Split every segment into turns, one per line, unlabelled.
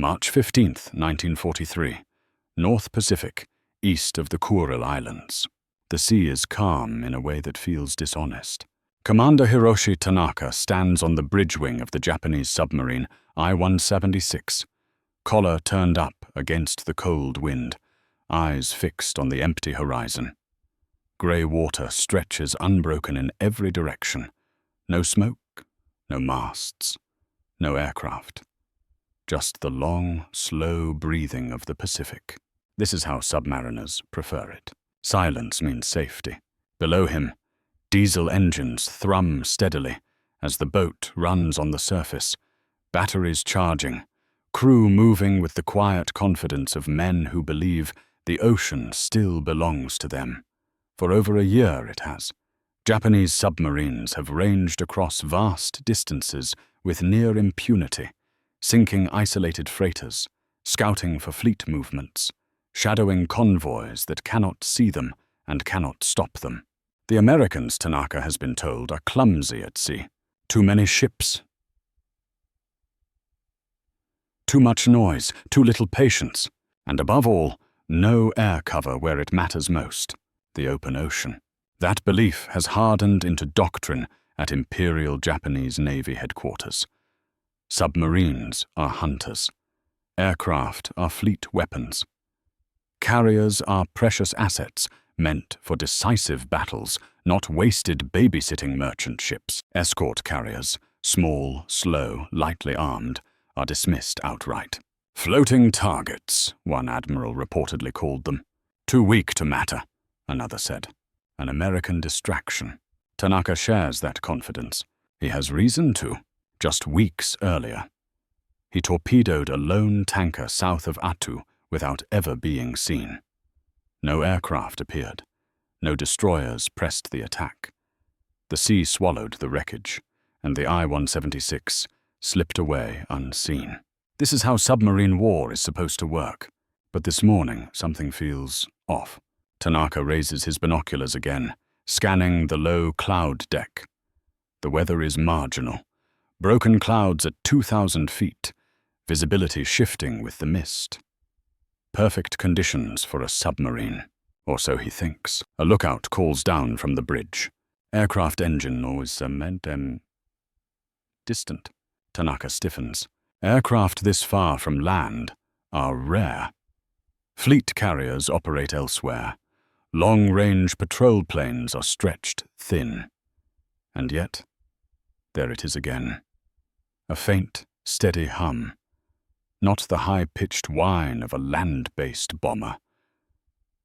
March 15th, 1943. North Pacific, east of the Kuril Islands. The sea is calm in a way that feels dishonest. Commander Hiroshi Tanaka stands on the bridge wing of the Japanese submarine I-176, collar turned up against the cold wind, eyes fixed on the empty horizon. Grey water stretches unbroken in every direction. No smoke, no masts, no aircraft. Just the long, slow breathing of the Pacific. This is how submariners prefer it. Silence means safety. Below him, diesel engines thrum steadily as the boat runs on the surface, batteries charging, crew moving with the quiet confidence of men who believe the ocean still belongs to them. For over a year it has. Japanese submarines have ranged across vast distances with near impunity, sinking isolated freighters, scouting for fleet movements, shadowing convoys that cannot see them and cannot stop them. The Americans, Tanaka has been told, are clumsy at sea. Too many ships. Too much noise, too little patience, and above all, no air cover where it matters most, the open ocean. That belief has hardened into doctrine at Imperial Japanese Navy headquarters. Submarines are hunters. Aircraft are fleet weapons. Carriers are precious assets meant for decisive battles, not wasted babysitting merchant ships. Escort carriers, small, slow, lightly armed, are dismissed outright. Floating targets, one admiral reportedly called them. Too weak to matter, another said. An American distraction. Tanaka shares that confidence. He has reason to. Just weeks earlier, he torpedoed a lone tanker south of Attu without ever being seen. No aircraft appeared. No destroyers pressed the attack. The sea swallowed the wreckage, and the I-176 slipped away unseen. This is how submarine war is supposed to work. But this morning, something feels off. Tanaka raises his binoculars again, scanning the low cloud deck. The weather is marginal. Broken clouds at 2,000 feet, visibility shifting with the mist. Perfect conditions for a submarine, or so he thinks. A lookout calls down from the bridge. Aircraft engine always distant. Tanaka stiffens. Aircraft this far from land are rare. Fleet carriers operate elsewhere. Long-range patrol planes are stretched thin. And yet, there it is again. A faint, steady hum. Not the high-pitched whine of a land-based bomber,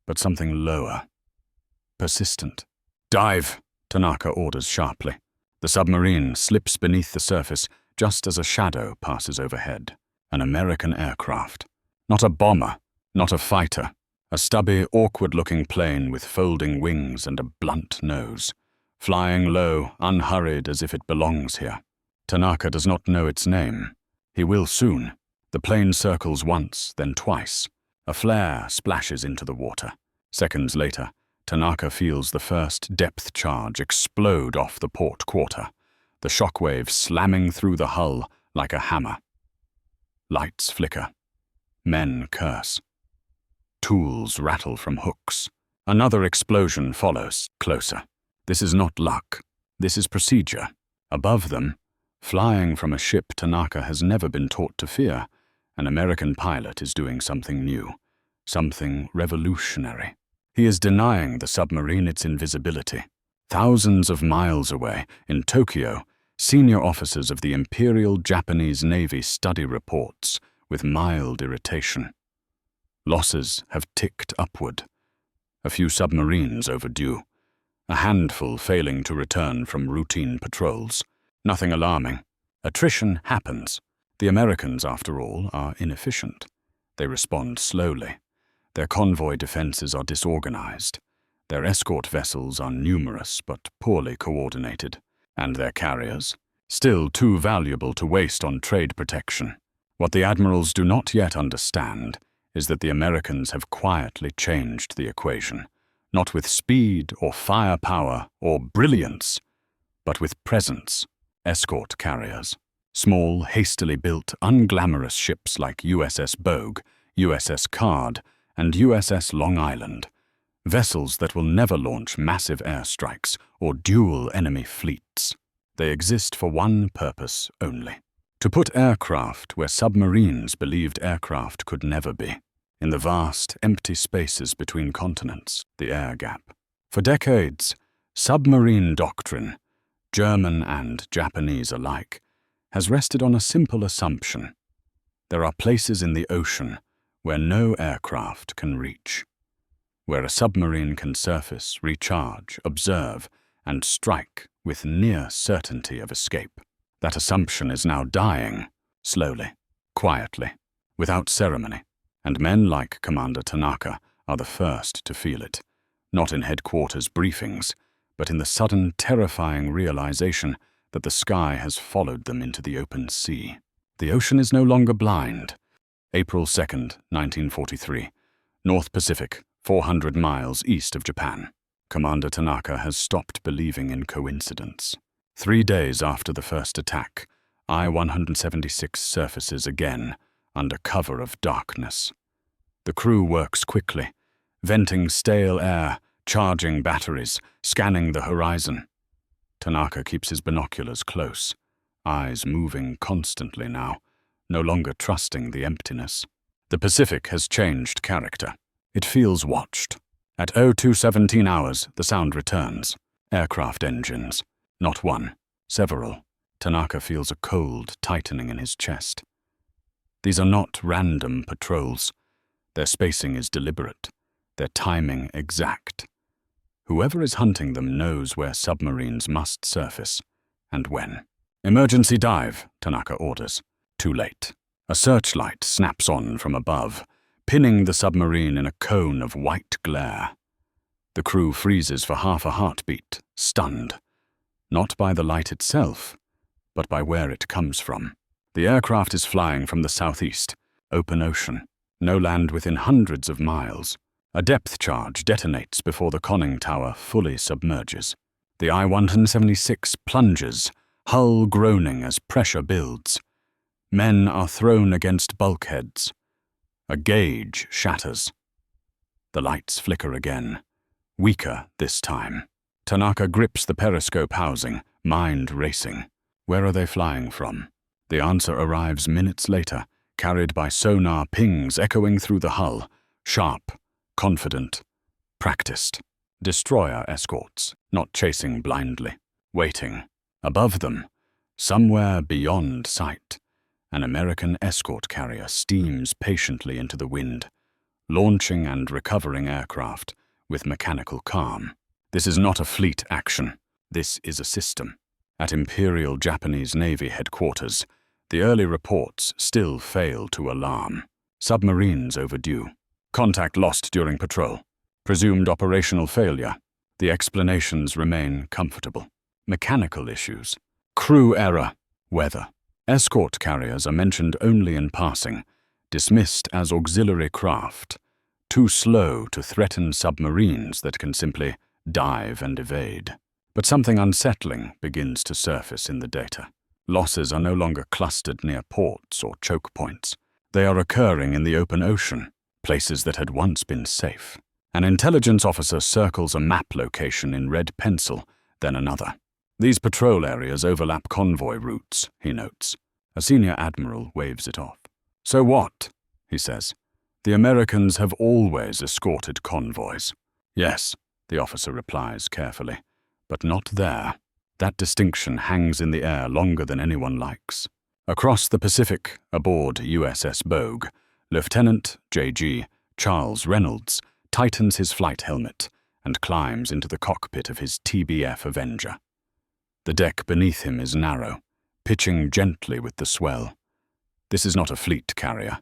but something lower, persistent. Dive, Tanaka orders sharply. The submarine slips beneath the surface just as a shadow passes overhead. An American aircraft. Not a bomber, not a fighter. A stubby, awkward-looking plane with folding wings and a blunt nose. Flying low, unhurried as if it belongs here. Tanaka does not know its name. He will soon. The plane circles once, then twice. A flare splashes into the water. Seconds later, Tanaka feels the first depth charge explode off the port quarter, the shockwave slamming through the hull like a hammer. Lights flicker. Men curse. Tools rattle from hooks. Another explosion follows, closer. This is not luck. This is procedure. Above them, flying from a ship Tanaka has never been taught to fear, an American pilot is doing something new, something revolutionary. He is denying the submarine its invisibility. Thousands of miles away, in Tokyo, senior officers of the Imperial Japanese Navy study reports with mild irritation. Losses have ticked upward. A few submarines overdue. A handful failing to return from routine patrols. Nothing alarming. Attrition happens. The Americans, after all, are inefficient. They respond slowly. Their convoy defenses are disorganized. Their escort vessels are numerous but poorly coordinated. And their carriers, still too valuable to waste on trade protection. What the admirals do not yet understand is that the Americans have quietly changed the equation, not with speed or firepower or brilliance, but with presence. Escort carriers, Small, hastily built, unglamorous ships like USS Bogue, USS Card, and USS Long Island. Vessels that will never launch massive airstrikes or duel enemy fleets. They exist for one purpose only: to put aircraft where submarines believed aircraft could never be, in the vast, empty spaces between continents, the air gap. For decades, submarine doctrine, German and Japanese alike, has rested on a simple assumption: there are places in the ocean where no aircraft can reach, where a submarine can surface, recharge, observe, and strike with near certainty of escape. That assumption is now dying, slowly, quietly, without ceremony, and men like Commander Tanaka are the first to feel it, not in headquarters briefings, but in the sudden, terrifying realization that the sky has followed them into the open sea. The ocean is no longer blind. April 2nd, 1943, North Pacific, 400 miles east of Japan. Commander Tanaka has stopped believing in coincidence. 3 days after the first attack, I-176 surfaces again, under cover of darkness. The crew works quickly, venting stale air, charging batteries, scanning the horizon. Tanaka keeps his binoculars close, eyes moving constantly now, no longer trusting the emptiness. The Pacific has changed character. It feels watched. At 02:17 hours, the sound returns. Aircraft engines. Not one, several. Tanaka feels a cold tightening in his chest. These are not random patrols. Their spacing is deliberate, their timing exact. Whoever is hunting them knows where submarines must surface, and when. Emergency dive, Tanaka orders. Too late. A searchlight snaps on from above, pinning the submarine in a cone of white glare. The crew freezes for half a heartbeat, stunned. Not by the light itself, but by where it comes from. The aircraft is flying from the southeast, open ocean, no land within hundreds of miles. A depth charge detonates before the conning tower fully submerges. The I-176 plunges, hull groaning as pressure builds. Men are thrown against bulkheads. A gauge shatters. The lights flicker again, weaker this time. Tanaka grips the periscope housing, mind racing. Where are they flying from? The answer arrives minutes later, carried by sonar pings echoing through the hull, sharp, confident, practiced. Destroyer escorts, not chasing blindly, waiting. Above them, somewhere beyond sight, an American escort carrier steams patiently into the wind, launching and recovering aircraft with mechanical calm. This is not a fleet action. This is a system. At Imperial Japanese Navy headquarters, the early reports still fail to alarm. Submarines overdue. Contact lost during patrol. Presumed operational failure. The explanations remain comfortable. Mechanical issues. Crew error. Weather. Escort carriers are mentioned only in passing, dismissed as auxiliary craft, too slow to threaten submarines that can simply dive and evade. But something unsettling begins to surface in the data. Losses are no longer clustered near ports or choke points. They are occurring in the open ocean, places that had once been safe. An intelligence officer circles a map location in red pencil, then another. These patrol areas overlap convoy routes, he notes. A senior admiral waves it off. So what? He says. The Americans have always escorted convoys. Yes, the officer replies carefully, but not there. That distinction hangs in the air longer than anyone likes. Across the Pacific, aboard USS Bogue, Lieutenant J.G. Charles Reynolds tightens his flight helmet and climbs into the cockpit of his TBF Avenger. The deck beneath him is narrow, pitching gently with the swell. This is not a fleet carrier.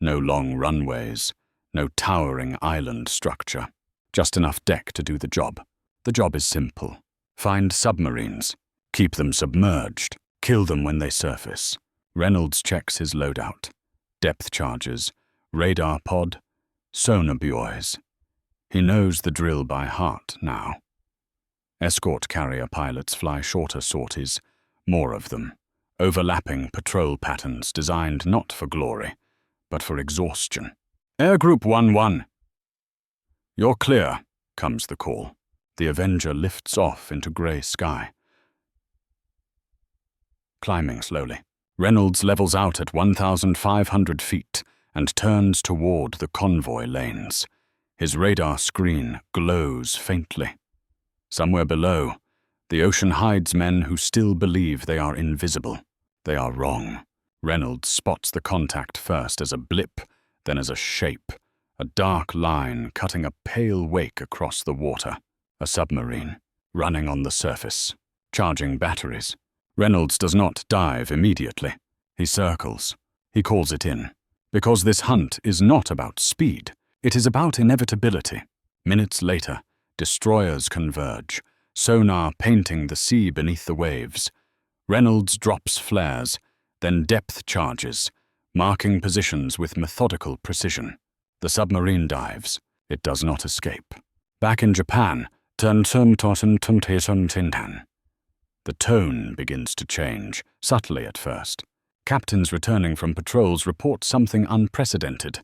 No long runways, no towering island structure. Just enough deck to do the job. The job is simple. Find submarines. Keep them submerged. Kill them when they surface. Reynolds checks his loadout. Depth charges, radar pod, sonar buoys. He knows the drill by heart now. Escort carrier pilots fly shorter sorties, more of them, overlapping patrol patterns designed not for glory, but for exhaustion. Air Group 1-1. You're clear, comes the call. The Avenger lifts off into grey sky. Climbing slowly, Reynolds levels out at 1,500 feet and turns toward the convoy lanes. His radar screen glows faintly. Somewhere below, the ocean hides men who still believe they are invisible. They are wrong. Reynolds spots the contact first as a blip, then as a shape, a dark line cutting a pale wake across the water. A submarine, running on the surface, charging batteries. Reynolds does not dive immediately. He circles. He calls it in. Because this hunt is not about speed. It is about inevitability. Minutes later, destroyers converge, sonar painting the sea beneath the waves. Reynolds drops flares, then depth charges, marking positions with methodical precision. The submarine dives. It does not escape. Back in Japan, the tone begins to change, subtly at first. Captains returning from patrols report something unprecedented.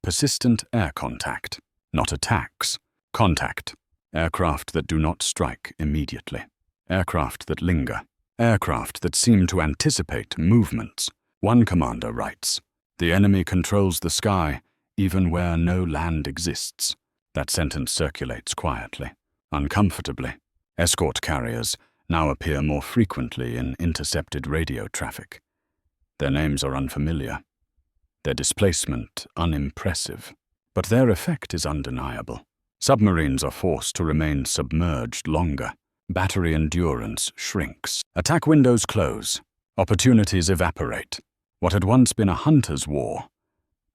Persistent air contact. Not attacks. Contact. Aircraft that do not strike immediately. Aircraft that linger. Aircraft that seem to anticipate movements. One commander writes, "The enemy controls the sky, even where no land exists." That sentence circulates quietly, uncomfortably. Escort carriers now appear more frequently in intercepted radio traffic. Their names are unfamiliar, their displacement unimpressive, but their effect is undeniable. Submarines are forced to remain submerged longer. Battery endurance shrinks. Attack windows close. Opportunities evaporate. What had once been a hunter's war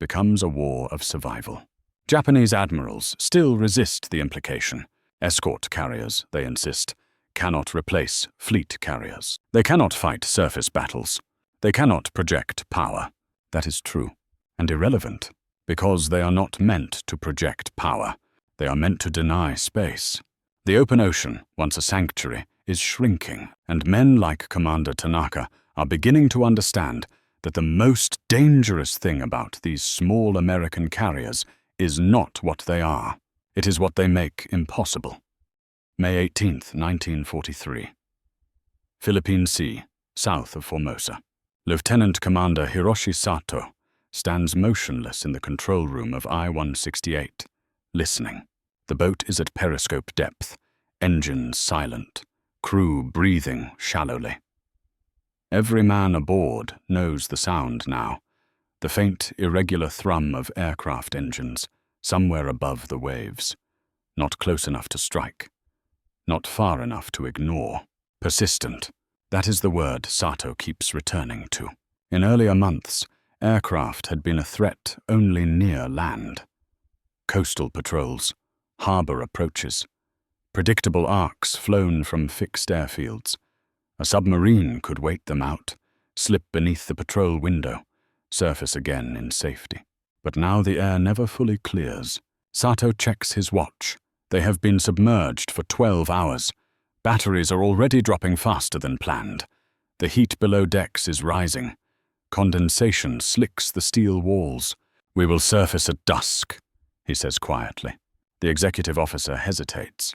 becomes a war of survival. Japanese admirals still resist the implication. Escort carriers, they insist, cannot replace fleet carriers. They cannot fight surface battles. They cannot project power. That is true and irrelevant, because they are not meant to project power. They are meant to deny space. The open ocean, once a sanctuary, is shrinking, and men like Commander Tanaka are beginning to understand that the most dangerous thing about these small American carriers is not what they are. It is what they make impossible. May 18th, 1943. Philippine Sea, south of Formosa. Lieutenant Commander Hiroshi Sato stands motionless in the control room of I-168, listening. The boat is at periscope depth, engines silent, crew breathing shallowly. Every man aboard knows the sound now, the faint, irregular thrum of aircraft engines, somewhere above the waves. Not close enough to strike, not far enough to ignore. Persistent. That is the word Sato keeps returning to. In earlier months, aircraft had been a threat only near land. Coastal patrols, harbor approaches, predictable arcs flown from fixed airfields. A submarine could wait them out, slip beneath the patrol window, surface again in safety. But now the air never fully clears. Sato checks his watch. They have been submerged for 12 hours. Batteries are already dropping faster than planned. The heat below decks is rising. Condensation slicks the steel walls. "We will surface at dusk," he says quietly. The executive officer hesitates.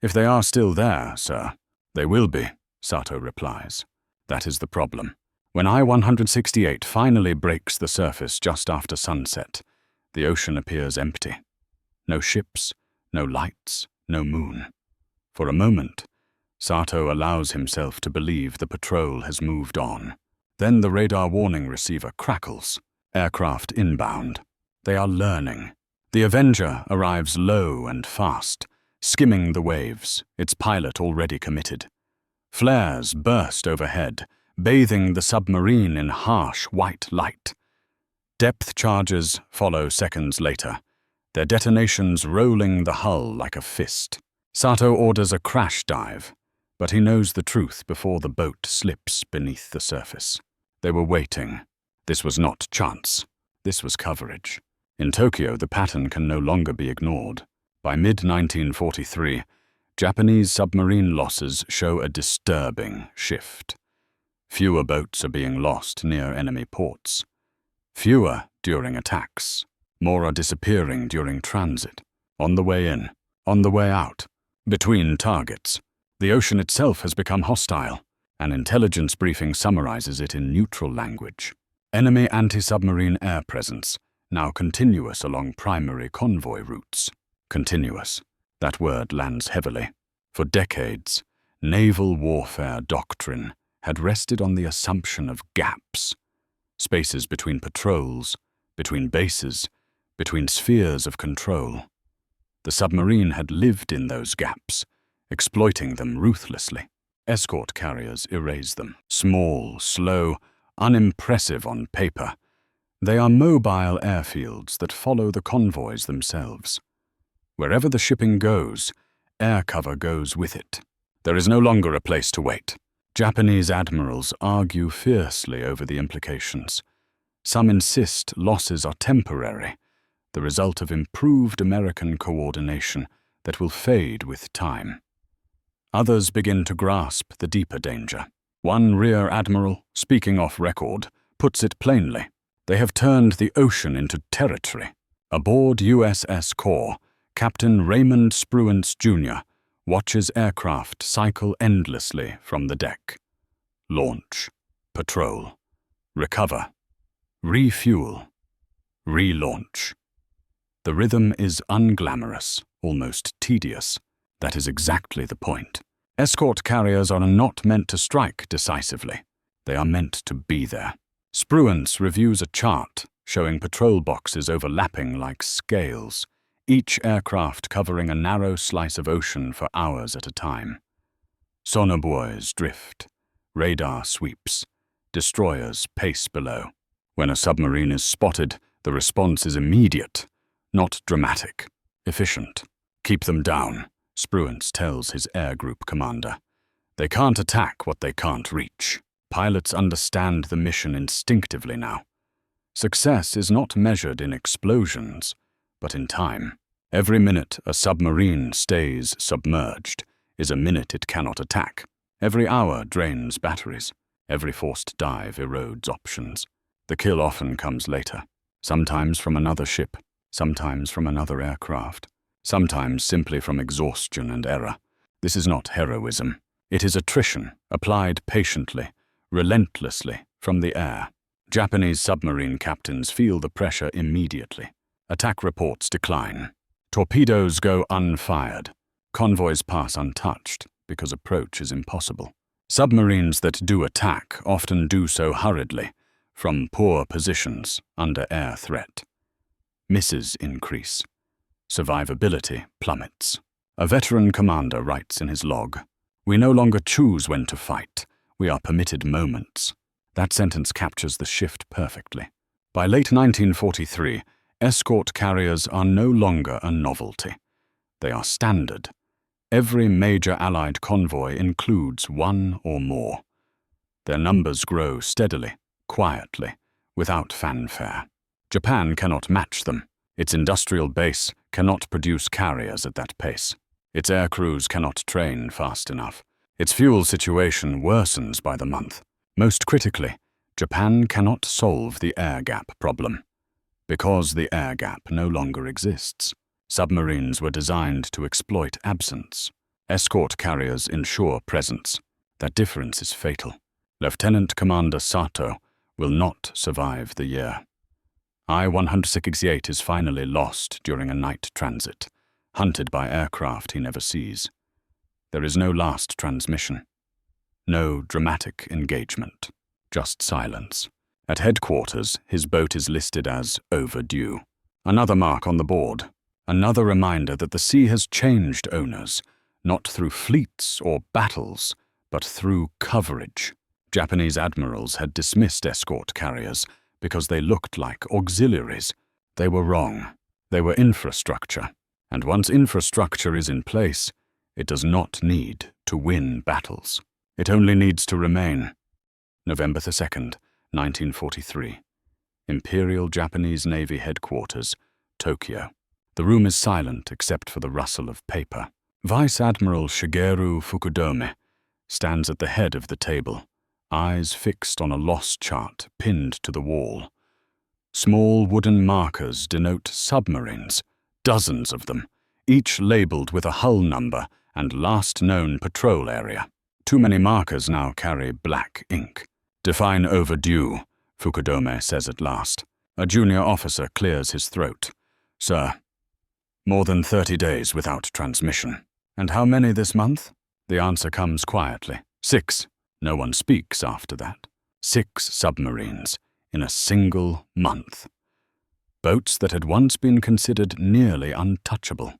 "If they are still there, sir." "They will be," Sato replies. That is the problem. When I-168 finally breaks the surface just after sunset, the ocean appears empty. No ships, no lights, no moon. For a moment, Sato allows himself to believe the patrol has moved on. Then the radar warning receiver crackles. Aircraft inbound. They are learning. The Avenger arrives low and fast, skimming the waves, its pilot already committed. Flares burst overhead, bathing the submarine in harsh white light. Depth charges follow seconds later, their detonations rolling the hull like a fist. Sato orders a crash dive, but he knows the truth before the boat slips beneath the surface. They were waiting. This was not chance. This was coverage. In Tokyo, the pattern can no longer be ignored. By mid-1943, Japanese submarine losses show a disturbing shift. Fewer boats are being lost near enemy ports. Fewer during attacks. More are disappearing during transit, on the way in, on the way out, between targets. The ocean itself has become hostile. An intelligence briefing summarizes it in neutral language. Enemy anti-submarine air presence, now continuous along primary convoy routes. Continuous. That word lands heavily. For decades, naval warfare doctrine had rested on the assumption of gaps. Spaces between patrols, between bases, between spheres of control. The submarine had lived in those gaps, exploiting them ruthlessly. Escort carriers erase them. Small, slow, unimpressive on paper. They are mobile airfields that follow the convoys themselves. Wherever the shipping goes, air cover goes with it. There is no longer a place to wait. Japanese admirals argue fiercely over the implications. Some insist losses are temporary, the result of improved American coordination that will fade with time. Others begin to grasp the deeper danger. One rear admiral, speaking off record, puts it plainly. They have turned the ocean into territory. Aboard USS Escort, Captain Raymond Spruance, Jr. watches aircraft cycle endlessly from the deck. Launch, patrol, recover, refuel, relaunch. The rhythm is unglamorous, almost tedious. That is exactly the point. Escort carriers are not meant to strike decisively. They are meant to be there. Spruance reviews a chart showing patrol boxes overlapping like scales, each aircraft covering a narrow slice of ocean for hours at a time. Sonobuoys drift, radar sweeps, destroyers pace below. When a submarine is spotted, the response is immediate, not dramatic, efficient. Keep them down, Spruance tells his air group commander. They can't attack what they can't reach. Pilots understand the mission instinctively now. Success is not measured in explosions, but in time. Every minute a submarine stays submerged is a minute it cannot attack. Every hour drains batteries. Every forced dive erodes options. The kill often comes later, sometimes from another ship, sometimes from another aircraft, sometimes simply from exhaustion and error. This is not heroism. It is attrition, applied patiently, relentlessly, from the air. Japanese submarine captains feel the pressure immediately. Attack reports decline. Torpedoes go unfired. Convoys pass untouched because approach is impossible. Submarines that do attack often do so hurriedly, from poor positions under air threat. Misses increase. Survivability plummets. A veteran commander writes in his log, "We no longer choose when to fight. We are permitted moments." That sentence captures the shift perfectly. By late 1943, escort carriers are no longer a novelty. They are standard. Every major Allied convoy includes one or more. Their numbers grow steadily, quietly, without fanfare. Japan cannot match them. Its industrial base cannot produce carriers at that pace. Its air crews cannot train fast enough. Its fuel situation worsens by the month. Most critically, Japan cannot solve the air gap problem. Because the air gap no longer exists, submarines were designed to exploit absence. Escort carriers ensure presence. That difference is fatal. Lieutenant Commander Sato will not survive the year. I-168 is finally lost during a night transit, hunted by aircraft he never sees. There is no last transmission. No dramatic engagement. Just silence. At headquarters, his boat is listed as overdue. Another mark on the board. Another reminder that the sea has changed owners, not through fleets or battles, but through coverage. Japanese admirals had dismissed escort carriers because they looked like auxiliaries. They were wrong. They were infrastructure. And once infrastructure is in place, it does not need to win battles. It only needs to remain. November 2nd, 1943. Imperial Japanese Navy Headquarters, Tokyo. The room is silent except for the rustle of paper. Vice Admiral Shigeru Fukudome stands at the head of the table, eyes fixed on a loss chart pinned to the wall. Small wooden markers denote submarines, dozens of them, each labeled with a hull number and last known patrol area. Too many markers now carry black ink. "Define overdue," Fukudome says at last. A junior officer clears his throat. "Sir, more than 30 days without transmission." "And how many this month?" The answer comes quietly. 6. No one speaks after that. 6 submarines in a single month. Boats that had once been considered nearly untouchable.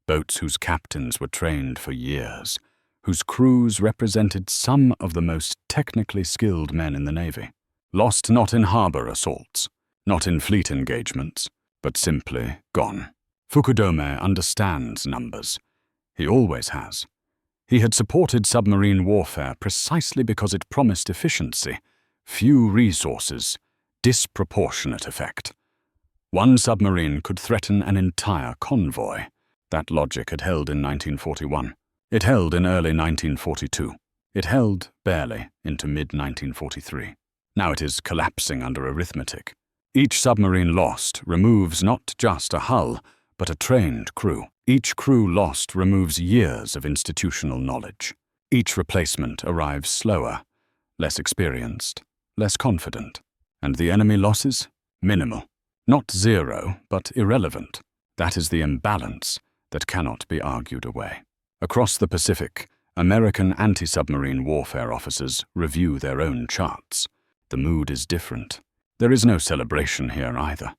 Boats whose captains were trained for years, whose crews represented some of the most technically skilled men in the Navy. Lost not in harbor assaults, not in fleet engagements, but simply gone. Fukudome understands numbers. He always has. He had supported submarine warfare precisely because it promised efficiency, few resources, disproportionate effect. One submarine could threaten an entire convoy. That logic had held in 1941. It held in early 1942. It held, barely, into mid-1943. Now it is collapsing under arithmetic. Each submarine lost removes not just a hull, but a trained crew. Each crew lost removes years of institutional knowledge. Each replacement arrives slower, less experienced, less confident. And the enemy losses? Minimal. Not zero, but irrelevant. That is the imbalance that cannot be argued away. Across the Pacific, American anti-submarine warfare officers review their own charts. The mood is different. There is no celebration here either.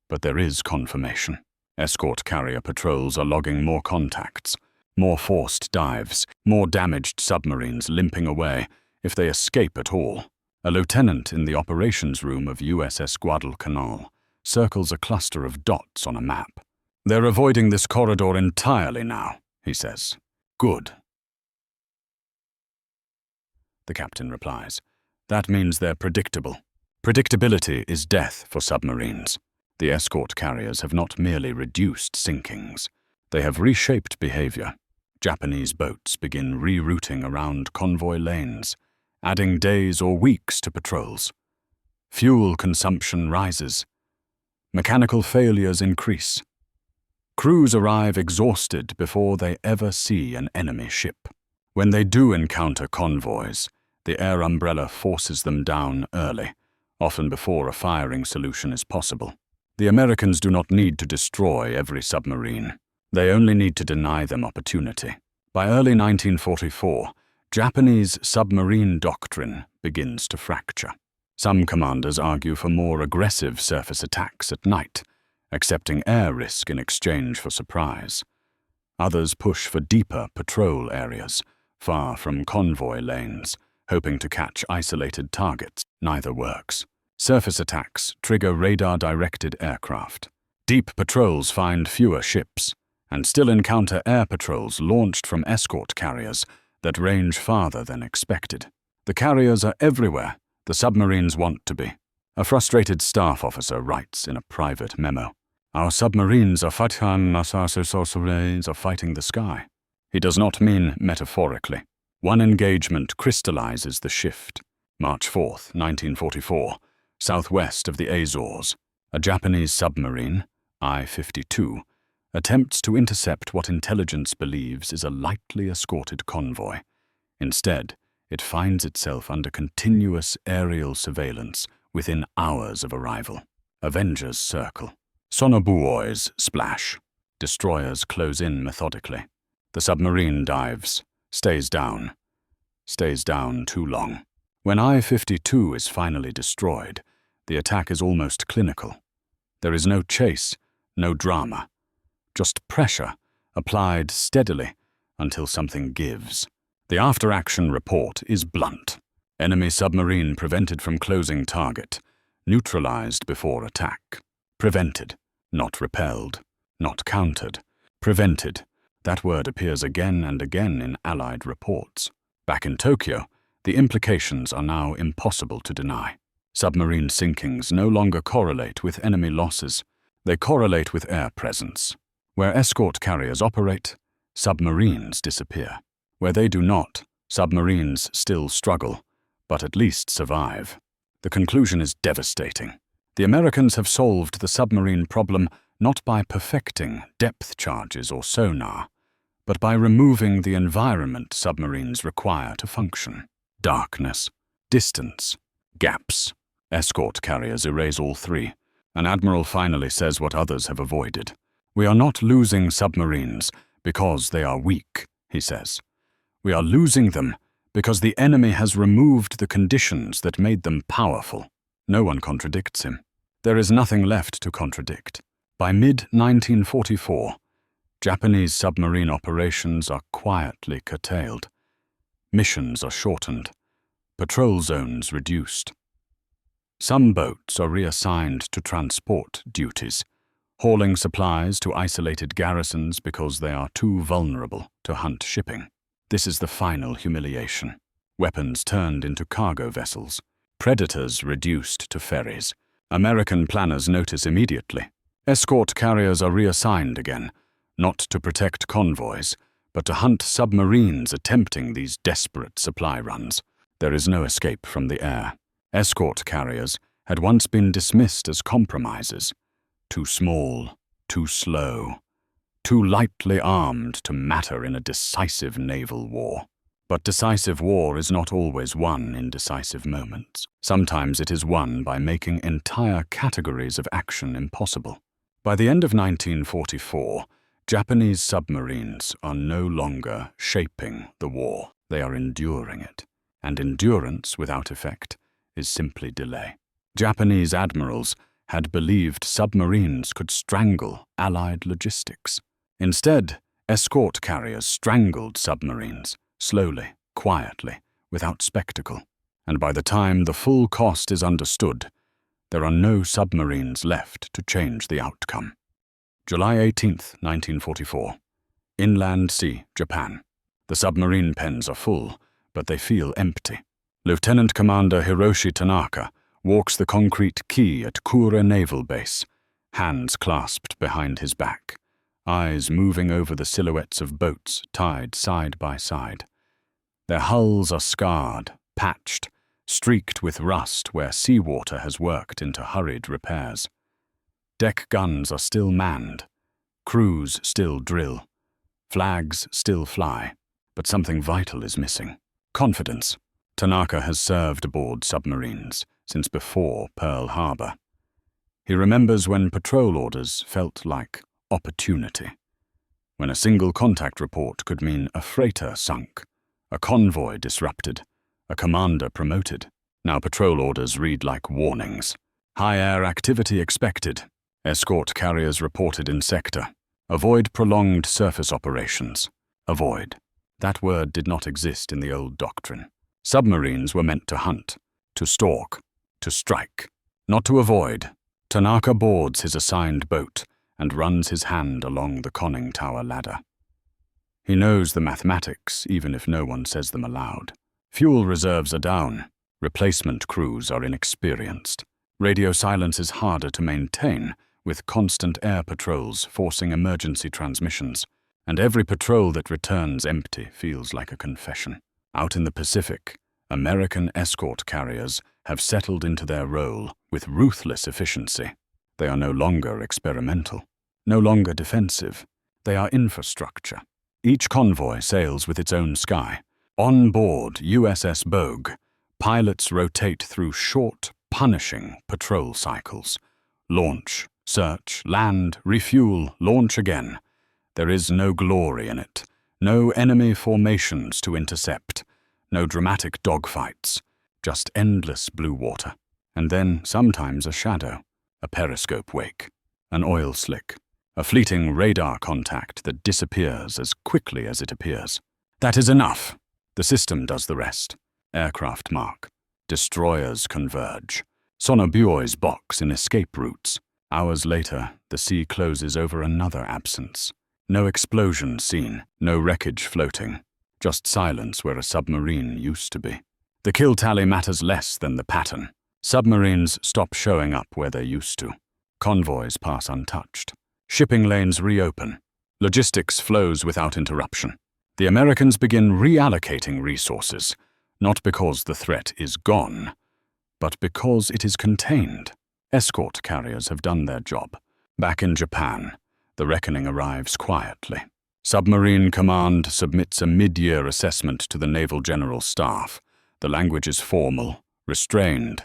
But there is confirmation. Escort carrier patrols are logging more contacts, more forced dives, more damaged submarines limping away, if they escape at all. A lieutenant in the operations room of USS Guadalcanal circles a cluster of dots on a map. "They're avoiding this corridor entirely now," he says. "Good." The captain replies, "That means they're predictable. Predictability is death for submarines." The escort carriers have not merely reduced sinkings. They have reshaped behavior. Japanese boats begin rerouting around convoy lanes, adding days or weeks to patrols. Fuel consumption rises. Mechanical failures increase. Crews arrive exhausted before they ever see an enemy ship. When they do encounter convoys, the air umbrella forces them down early, often before a firing solution is possible. The Americans do not need to destroy every submarine. They only need to deny them opportunity. By early 1944, Japanese submarine doctrine begins to fracture. Some commanders argue for more aggressive surface attacks at night, accepting air risk in exchange for surprise. Others push for deeper patrol areas, far from convoy lanes, hoping to catch isolated targets. Neither works. Surface attacks trigger radar-directed aircraft. Deep patrols find fewer ships, and still encounter air patrols launched from escort carriers that range farther than expected. The carriers are everywhere the submarines want to be. A frustrated staff officer writes in a private memo, "Our submarines are fighting the sky." He does not mean metaphorically. One engagement crystallizes the shift. March 4, 1944. Southwest of the Azores, a Japanese submarine, I-52, attempts to intercept what intelligence believes is a lightly escorted convoy. Instead, it finds itself under continuous aerial surveillance within hours of arrival. Avengers circle. Sonobuoys splash. Destroyers close in methodically. The submarine dives, stays down too long. When I-52 is finally destroyed, the attack is almost clinical. There is no chase, no drama, just pressure applied steadily until something gives. The after-action report is blunt. Enemy submarine prevented from closing target, neutralized before attack. Prevented, not repelled, not countered. Prevented. That word appears again and again in Allied reports. Back in Tokyo, the implications are now impossible to deny. Submarine sinkings no longer correlate with enemy losses. They correlate with air presence. Where escort carriers operate, submarines disappear. Where they do not, submarines still struggle, but at least survive. The conclusion is devastating. The Americans have solved the submarine problem not by perfecting depth charges or sonar, but by removing the environment submarines require to function. Darkness, distance, gaps. Escort carriers erase all three. An admiral finally says what others have avoided. "We are not losing submarines because they are weak," he says. "We are losing them because the enemy has removed the conditions that made them powerful." No one contradicts him. There is nothing left to contradict. By mid-1944, Japanese submarine operations are quietly curtailed. Missions are shortened. Patrol zones reduced. Some boats are reassigned to transport duties, hauling supplies to isolated garrisons because they are too vulnerable to hunt shipping. This is the final humiliation. Weapons turned into cargo vessels. Predators reduced to ferries. American planners notice immediately. Escort carriers are reassigned again, not to protect convoys, but to hunt submarines attempting these desperate supply runs. There is no escape from the air. Escort carriers had once been dismissed as compromises. Too small, too slow, too lightly armed to matter in a decisive naval war. But decisive war is not always won in decisive moments. Sometimes it is won by making entire categories of action impossible. By the end of 1944, Japanese submarines are no longer shaping the war. They are enduring it. And endurance without effect is simply delay. Japanese admirals had believed submarines could strangle Allied logistics. Instead, escort carriers strangled submarines, slowly, quietly, without spectacle. And by the time the full cost is understood, there are no submarines left to change the outcome. July 18, 1944. Inland Sea, Japan. The submarine pens are full, but they feel empty. Lieutenant Commander Hiroshi Tanaka walks the concrete quay at Kure Naval Base, hands clasped behind his back, eyes moving over the silhouettes of boats tied side by side. Their hulls are scarred, patched, streaked with rust where seawater has worked into hurried repairs. Deck guns are still manned, crews still drill, flags still fly, but something vital is missing. Confidence. Tanaka has served aboard submarines since before Pearl Harbor. He remembers when patrol orders felt like opportunity, when a single contact report could mean a freighter sunk, a convoy disrupted, a commander promoted. Now patrol orders read like warnings. High air activity expected. Escort carriers reported in sector. Avoid prolonged surface operations. Avoid. That word did not exist in the old doctrine. Submarines were meant to hunt, to stalk, to strike, not to avoid. Tanaka boards his assigned boat and runs his hand along the conning tower ladder. He knows the mathematics, even if no one says them aloud. Fuel reserves are down. Replacement crews are inexperienced. Radio silence is harder to maintain, with constant air patrols forcing emergency transmissions. And every patrol that returns empty feels like a confession. Out in the Pacific, American escort carriers have settled into their role with ruthless efficiency. They are no longer experimental, no longer defensive. They are infrastructure. Each convoy sails with its own sky. On board USS Bogue, pilots rotate through short, punishing patrol cycles. Launch, search, land, refuel, launch again. There is no glory in it, no enemy formations to intercept, no dramatic dogfights, just endless blue water. And then sometimes a shadow, a periscope wake, an oil slick, a fleeting radar contact that disappears as quickly as it appears. That is enough. The system does the rest. Aircraft mark. Destroyers converge. Sonobuoys box in escape routes. Hours later, the sea closes over another absence. No explosion seen, no wreckage floating, just silence where a submarine used to be. The kill tally matters less than the pattern. Submarines stop showing up where they used to. Convoys pass untouched. Shipping lanes reopen. Logistics flows without interruption. The Americans begin reallocating resources, Not because the threat is gone, but because it is contained. Escort carriers have done their job. Back in Japan, the reckoning arrives quietly. Submarine Command submits a mid-year assessment to the Naval General Staff. The language is formal, restrained,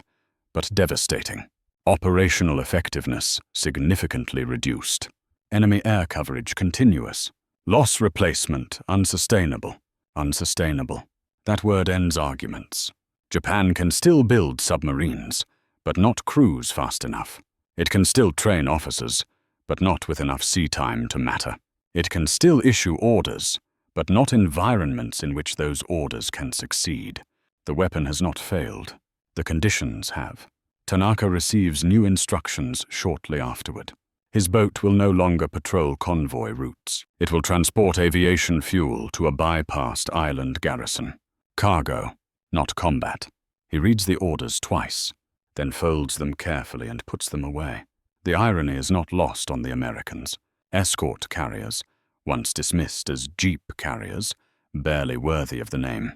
but devastating. Operational effectiveness significantly reduced. Enemy air coverage continuous. Loss replacement unsustainable. Unsustainable. That word ends arguments. Japan can still build submarines, but not cruise fast enough. It can still train officers, but not with enough sea time to matter. It can still issue orders, but not environments in which those orders can succeed. The weapon has not failed. The conditions have. Tanaka receives new instructions shortly afterward. His boat will no longer patrol convoy routes. It will transport aviation fuel to a bypassed island garrison. Cargo, not combat. He reads the orders twice, then folds them carefully and puts them away. The irony is not lost on the Americans. Escort carriers, once dismissed as jeep carriers, barely worthy of the name,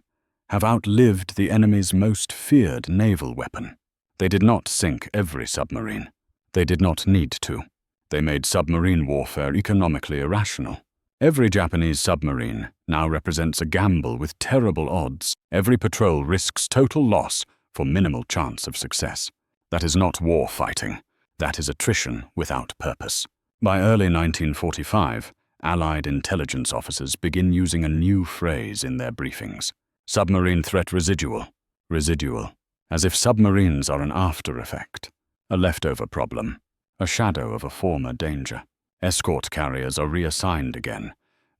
have outlived the enemy's most feared naval weapon. They did not sink every submarine. They did not need to. They made submarine warfare economically irrational. Every Japanese submarine now represents a gamble with terrible odds. Every patrol risks total loss for minimal chance of success. That is not war fighting. That is attrition without purpose. By early 1945, Allied intelligence officers begin using a new phrase in their briefings. Submarine threat residual. Residual. As if submarines are an after effect, a leftover problem, a shadow of a former danger. Escort carriers are reassigned again,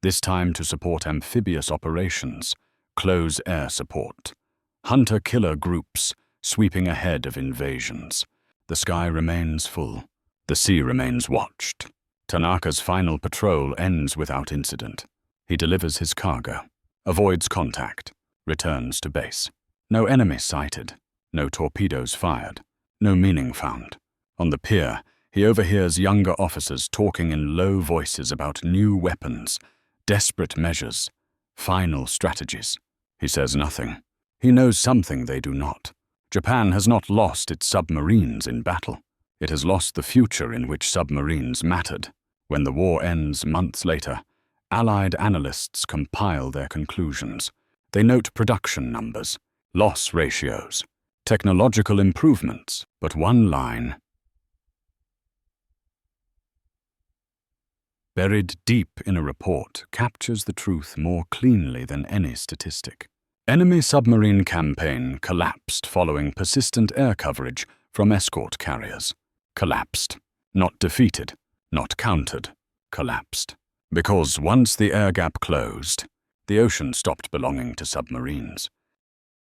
this time to support amphibious operations, close air support, hunter-killer groups sweeping ahead of invasions. The sky remains full. The sea remains watched. Tanaka's final patrol ends without incident. He delivers his cargo, avoids contact, returns to base. No enemy sighted, no torpedoes fired, no meaning found. On the pier, he overhears younger officers talking in low voices about new weapons, desperate measures, final strategies. He says nothing. He knows something they do not. Japan has not lost its submarines in battle. It has lost the future in which submarines mattered. When the war ends months later, Allied analysts compile their conclusions. They note production numbers, loss ratios, technological improvements, but one line, buried deep in a report, captures the truth more cleanly than any statistic. Enemy submarine campaign collapsed following persistent air coverage from escort carriers. Collapsed. Not defeated. Not countered. Collapsed. Because once the air gap closed, the ocean stopped belonging to submarines.